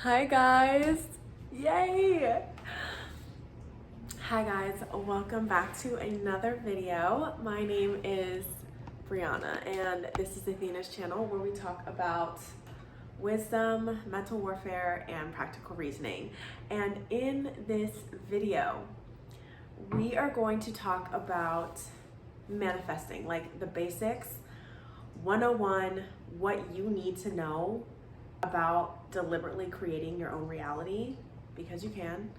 Hi guys, yay! Hi guys, welcome back to another video. My name is Brianna and this is Athena's channel where we talk about wisdom, mental warfare, and practical reasoning. And in this video, we are going to talk about manifesting, like the basics, 101, what you need to know about deliberately creating your own reality, because you can,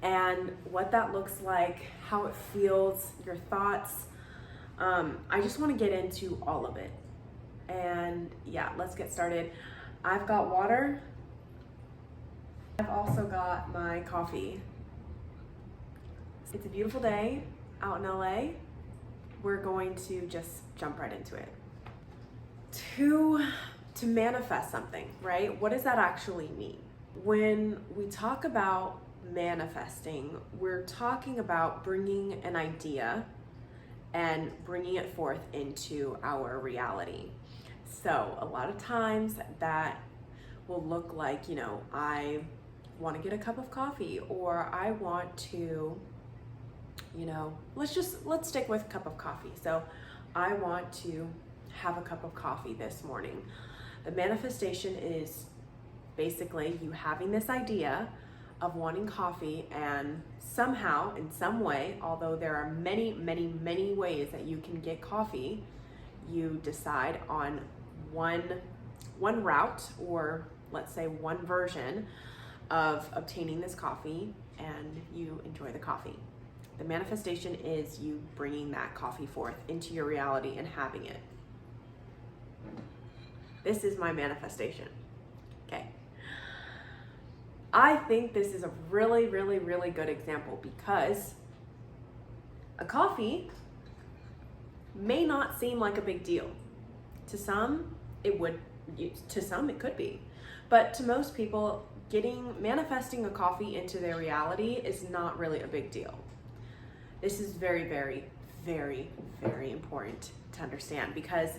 and what that looks like, how it feels, your thoughts. I just want to get into all of it. And yeah, let's get started. I've got water. I've also got my coffee. It's a beautiful day out in LA. We're going to just jump right into it. To manifest something, right? What does that actually mean? When we talk about manifesting, we're talking about bringing an idea and bringing it forth into our reality. So a lot of times that will look like, I want to get a cup of coffee, or I want to, let's stick with a cup of coffee. So I want to have a cup of coffee this morning. The manifestation is basically you having this idea of wanting coffee, and somehow, in some way, although there are many, many, many ways that you can get coffee, you decide on one route, or let's say one version of obtaining this coffee, and you enjoy the coffee. The manifestation is you bringing that coffee forth into your reality and having it. This is my manifestation. Okay. I think this is a really, really, really good example, because a coffee may not seem like a big deal. To some, it would. To some, it could be. But to most people, manifesting a coffee into their reality is not really a big deal. This is very, very, very, very important to understand, because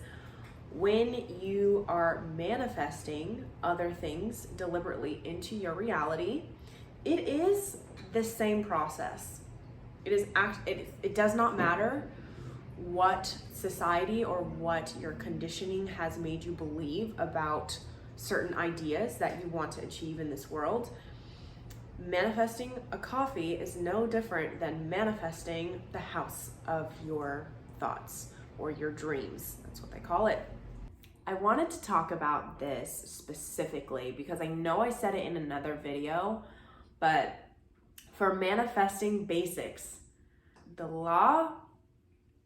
when you are manifesting other things deliberately into your reality, it is the same process. It does not matter what society or what your conditioning has made you believe about certain ideas that you want to achieve in this world. Manifesting a coffee is no different than manifesting the house of your thoughts or your dreams. That's what they call it. I wanted to talk about this specifically because I know I said it in another video, but for manifesting basics, the law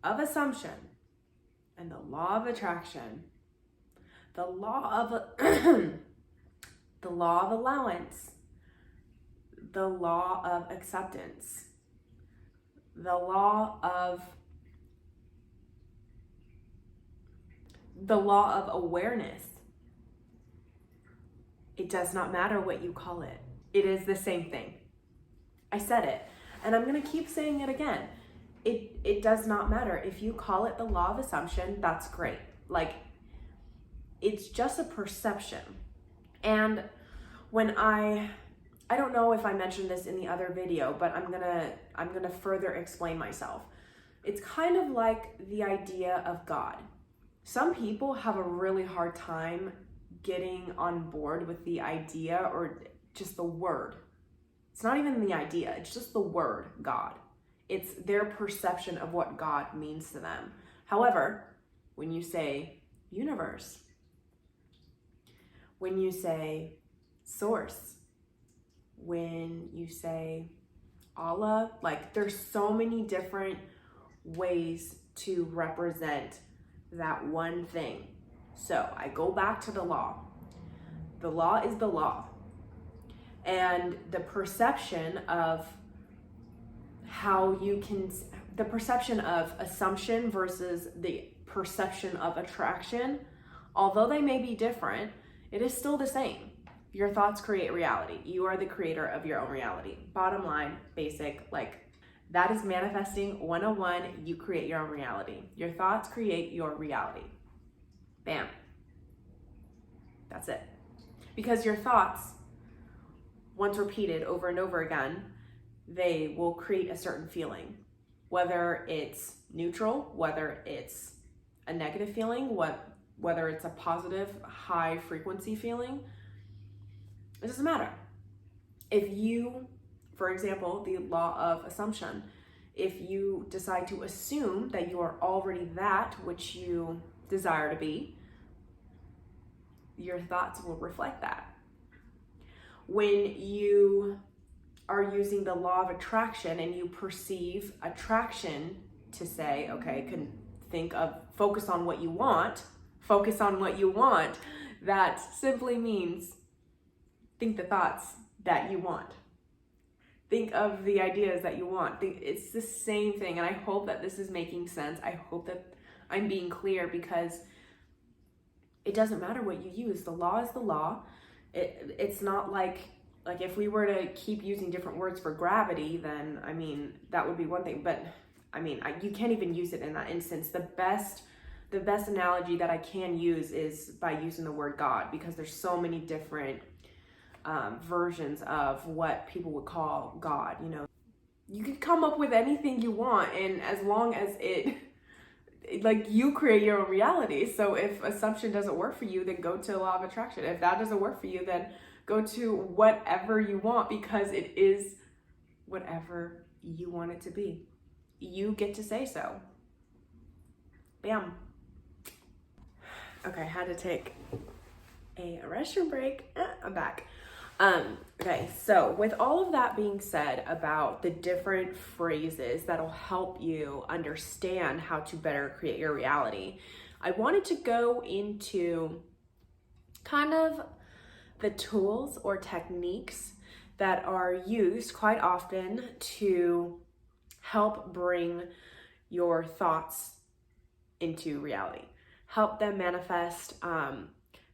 of assumption and the law of attraction, the law of the law of allowance, the law of acceptance, the law of awareness. It does not matter what you call it. It is the same thing. I said it, and I'm going to keep saying it again. It does not matter. If you call it the law of assumption, that's great. Like, it's just a perception. And when I don't know if I mentioned this in the other video, but I'm gonna further explain myself. It's kind of like the idea of God. Some people have a really hard time getting on board with the idea, or just the word. It's not even the idea, it's just the word God. It's their perception of what God means to them. However, when you say universe, when you say source, when you say Allah, like, there's so many different ways to represent that one thing. So I go back to the law. The law is the law. And the perception of the perception of assumption versus the perception of attraction, although they may be different, it is still the same. Your thoughts create reality. You are the creator of your own reality. Bottom line, basic, that is manifesting 101. You create your own reality. Your thoughts create your reality. Bam. That's it. Because your thoughts once repeated over and over again, they will create a certain feeling, whether it's neutral, whether it's a negative feeling, whether it's a positive, high frequency feeling. It doesn't matter. If you, for example, the law of assumption, if you decide to assume that you are already that which you desire to be, your thoughts will reflect that. When you are using the law of attraction and you perceive attraction to say, okay, can think of focus on what you want, that simply means think the thoughts that you want. Think of the ideas that you want. It's the same thing, and I hope that this is making sense. I hope that I'm being clear, because it doesn't matter what you use. The law is the law. It's not like if we were to keep using different words for gravity, then I mean that would be one thing. But I mean you can't even use it in that instance. The best analogy that I can use is by using the word God, because there's so many different versions of what people would call God. You know, you could come up with anything you want, and as long as you create your own reality. So if assumption doesn't work for you, then go to law of attraction. If that doesn't work for you, then go to whatever you want, because it is whatever you want it to be. You get to say so. Bam. Okay, I had to take a restroom break. I'm back. Okay, so with all of that being said about the different phrases that'll help you understand how to better create your reality, I wanted to go into kind of the tools or techniques that are used quite often to help bring your thoughts into reality, help them manifest.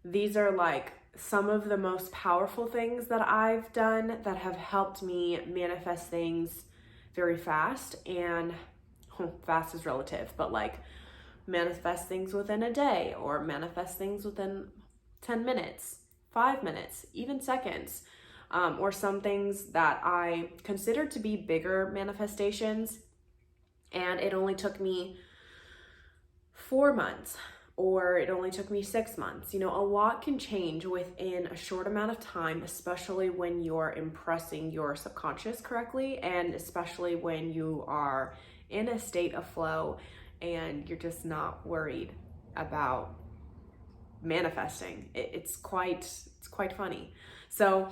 These are like some of the most powerful things that I've done that have helped me manifest things very fast. And fast is relative, but like manifest things within a day, or manifest things within 10 minutes, 5 minutes, even seconds, or some things that I consider to be bigger manifestations, and it only took me 4 months, or it only took me 6 months. You know, a lot can change within a short amount of time, especially when you're impressing your subconscious correctly, and especially when you are in a state of flow and you're just not worried about manifesting. It's quite funny. So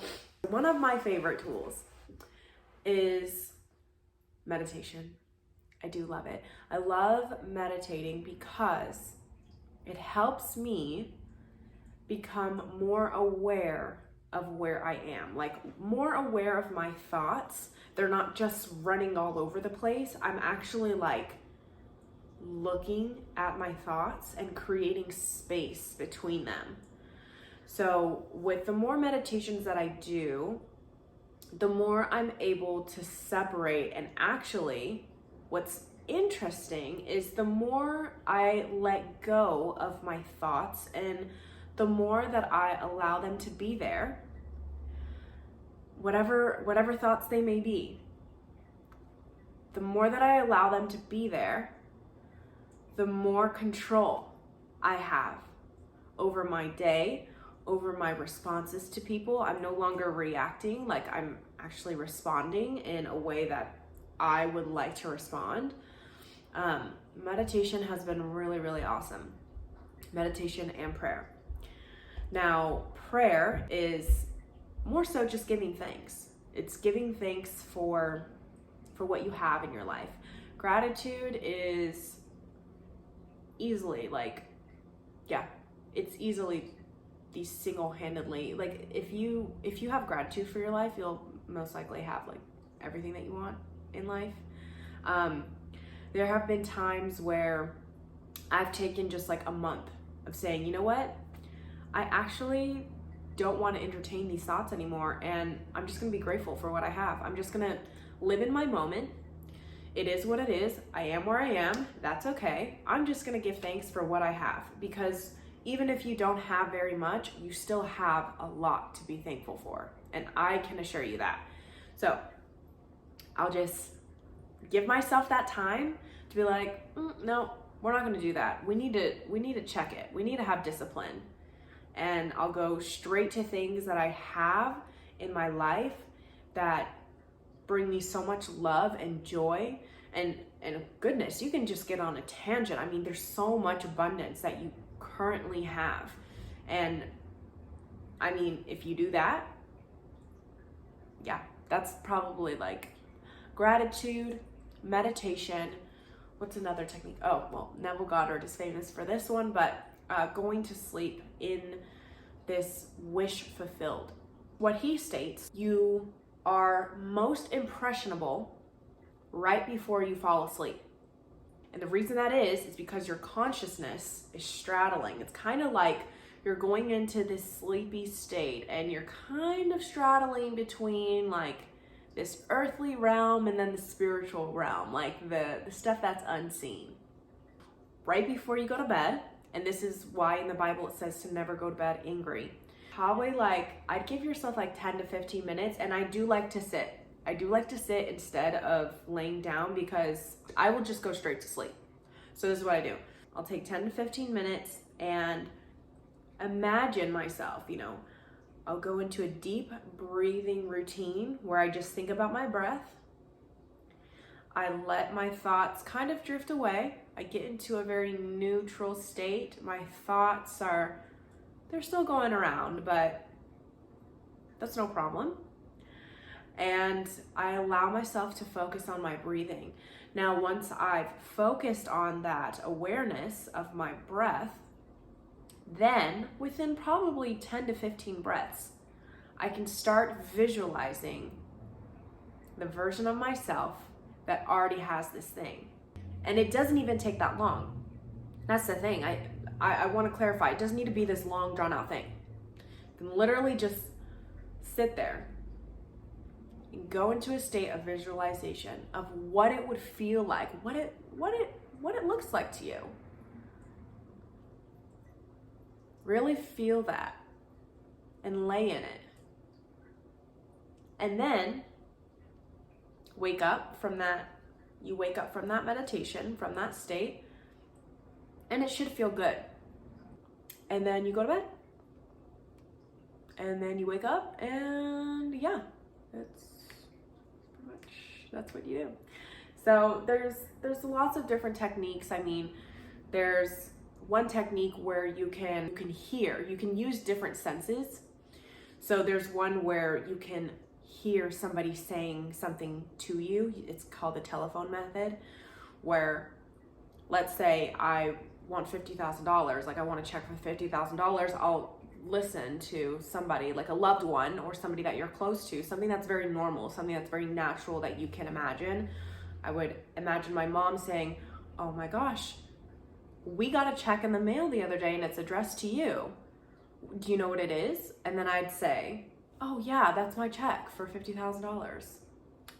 one of my favorite tools is meditation. I do love it. I love meditating because it helps me become more aware of where I am, like more aware of my thoughts. They're not just running all over the place. I'm actually like looking at my thoughts and creating space between them. So with the more meditations that I do, the more I'm able to separate. And actually, what's interesting is the more I let go of my thoughts and the more that I allow them to be there, whatever thoughts they may be, the more that I allow them to be there, the more control I have over my day, over my responses to people. I'm no longer reacting, like I'm actually responding in a way that I would like to respond. Meditation has been really, really awesome. Meditation and prayer. Now, prayer is more so just giving thanks. It's giving thanks for what you have in your life. Gratitude is easily it's easily the single-handedly, like if you have gratitude for your life, you'll most likely have like everything that you want in life. There have been times where I've taken just like a month of saying, you know what, I actually don't want to entertain these thoughts anymore, and I'm just gonna be grateful for what I have. I'm just gonna live in my moment. It is what it is. I am where I am. That's okay. I'm just gonna give thanks for what I have, because even if you don't have very much, you still have a lot to be thankful for. And I can assure you that. So I'll just give myself that time to be like, no, we're not going to do that. We need to check it. We need to have discipline. And I'll go straight to things that I have in my life that bring me so much love and joy. And goodness, you can just get on a tangent. I mean, there's so much abundance that you currently have. And I mean, if you do that, yeah, that's probably like gratitude, meditation. What's another technique? Oh, well, Neville Goddard is famous for this one, but going to sleep in this wish fulfilled. What he states, you are most impressionable right before you fall asleep. And the reason that is because your consciousness is straddling. It's kind of like you're going into this sleepy state and you're kind of straddling between like this earthly realm and then the spiritual realm, like the stuff that's unseen. Right before you go to bed, and this is why in the Bible it says to never go to bed angry. Probably like, I'd give yourself like 10 to 15 minutes, and I do like to sit. I do like to sit instead of laying down because I will just go straight to sleep. So this is what I do. I'll take 10 to 15 minutes and imagine myself, I'll go into a deep breathing routine where I just think about my breath. I let my thoughts kind of drift away. I get into a very neutral state. My thoughts they're still going around, but that's no problem. And I allow myself to focus on my breathing. Now, once I've focused on that awareness of my breath, then within probably 10 to 15 breaths, I can start visualizing the version of myself that already has this thing. And it doesn't even take that long. That's the thing. I want to clarify. It doesn't need to be this long, drawn out thing. You can literally just sit there and go into a state of visualization of what it would feel like, what it looks like to you. Really feel that and lay in it. And then wake up from that. You wake up from that meditation, from that state, and it should feel good. And then you go to bed. And then you wake up, and yeah, that's what you do. So there's lots of different techniques. I mean, there's one technique where you can hear, you can use different senses. So there's one where you can hear somebody saying something to you. It's called the telephone method, where let's say I want $50,000, like I want to check for $50,000, I'll listen to somebody, like a loved one or somebody that you're close to, something that's very normal, something that's very natural that you can imagine. I would imagine my mom saying, oh my gosh, we got a check in the mail the other day and it's addressed to you. Do you know what it is? And then I'd say, oh yeah, that's my check for $50,000.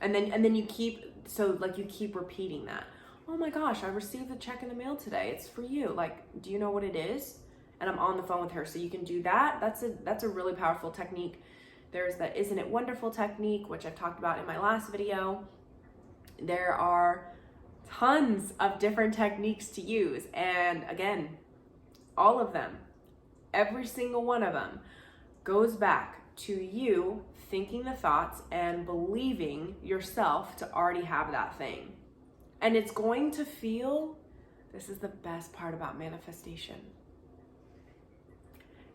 And then you keep repeating that. Oh my gosh, I received a check in the mail today. It's for you. Like, do you know what it is? And I'm on the phone with her. So you can do that. That's a really powerful technique. There's the Isn't It Wonderful technique, which I've talked about in my last video. There are tons of different techniques to use. And again, all of them, every single one of them goes back to you thinking the thoughts and believing yourself to already have that thing. And it's going to feel, this is the best part about manifestation.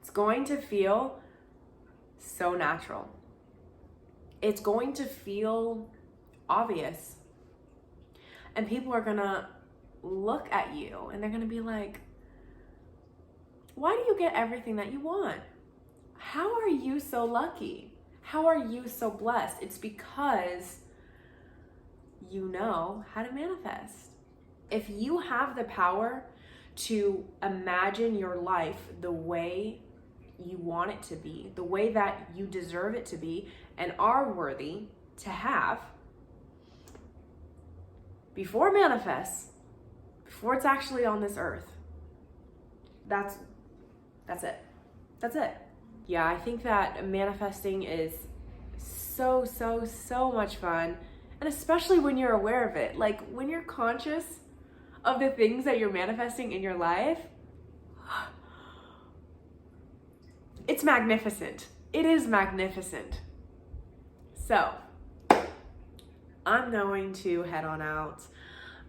It's going to feel so natural. It's going to feel obvious. And people are gonna look at you and they're gonna be like, why do you get everything that you want? How are you so lucky? How are you so blessed? It's because you know how to manifest. If you have the power to imagine your life the way you want it to be, the way that you deserve it to be and are worthy to have, before it manifests, before it's actually on this earth, that's That's it. That's it. Yeah, I think that manifesting is so, so, so much fun. And especially when you're aware of it. Like when you're conscious of the things that you're manifesting in your life, it's magnificent. It is magnificent. So, I'm going to head on out.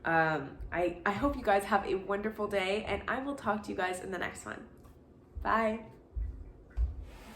I hope you guys have a wonderful day, and I will talk to you guys in the next one. Bye.